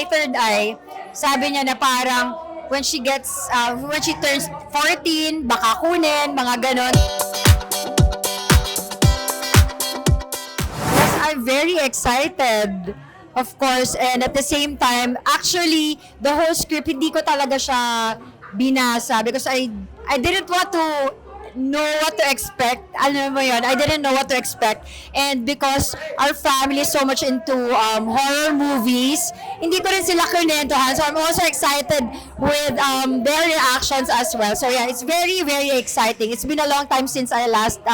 may third eye, sabi niya na parang when she turns 14, baka kunin, mga ganon. Yes, I'm very excited, of course, and at the same time, actually, the whole script, hindi ko talaga siya binasa because I didn't want to know what to expect. Alam mo yun, I didn't know what to expect. And because our family is so much into horror movies, hindi ko rin sila kinentuhan. So I'm also excited with their reactions as well. So yeah, it's very, very exciting. It's been a long time since I last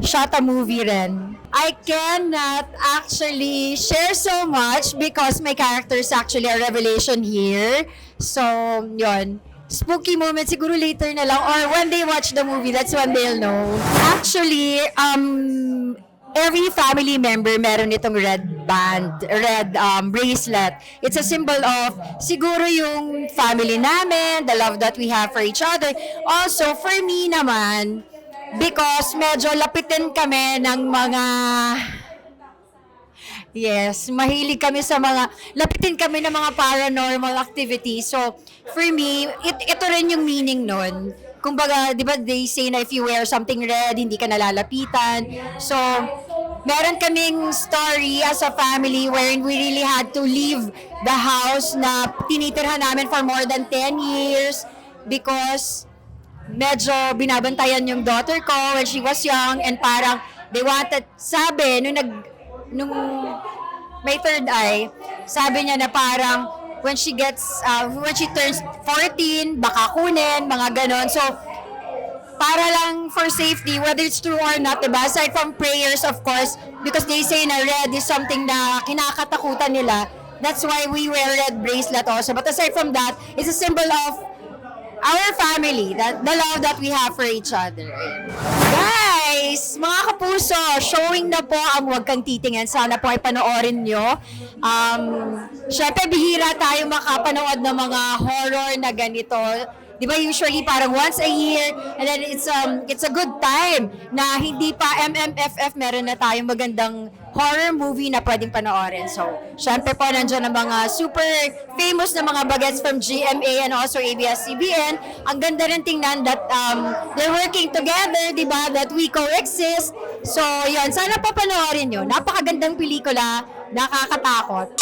shot a movie rin. I cannot actually share so much because my character is actually a revelation here. So, yun. Spooky moment siguro later na lang or when they watch the movie, that's when they'll know. Actually, every family member meron itong red band, red bracelet. It's a symbol of siguro yung family namin, the love that we have for each other. Also, for me naman, because medyo lapitin kami ng mga mahilig kami sa lapitin kami ng mga paranormal activities. So, for me, ito rin yung meaning nun. Kumbaga, di ba, they say na if you wear something red, hindi ka nalalapitan. So, meron kaming story as a family wherein we really had to leave the house na tinitirhan namin for more than 10 years because medyo binabantayan yung daughter ko when she was young and parang they wanted, sabi, nung may third eye, sabi niya na parang when she turns 14, baka kunin, mga ganon. So, para lang for safety, whether it's true or not, diba? Aside from prayers, of course, because they say na red is something na kinakatakutan nila. That's why we wear red bracelet also. But aside from that, it's a symbol of our family, that the love that we have for each other. Guys, mga kapuso, showing na po ang Huwag Kang Titingin. Sana po ay panoorin nyo. Syempre, bihira tayo makapanood ng mga horror na ganito. Di ba usually parang once a year and then it's a good time na hindi pa MMFF meron na tayong magandang horror movie na pwedeng panoorin. So, syempre po nandiyan ang mga super famous na mga bagets from GMA and also ABS-CBN. Ang ganda rin tingnan that they're working together, di ba? That we coexist. So, yun. Sana po panoorin nyo. Napakagandang pelikula, nakakatakot.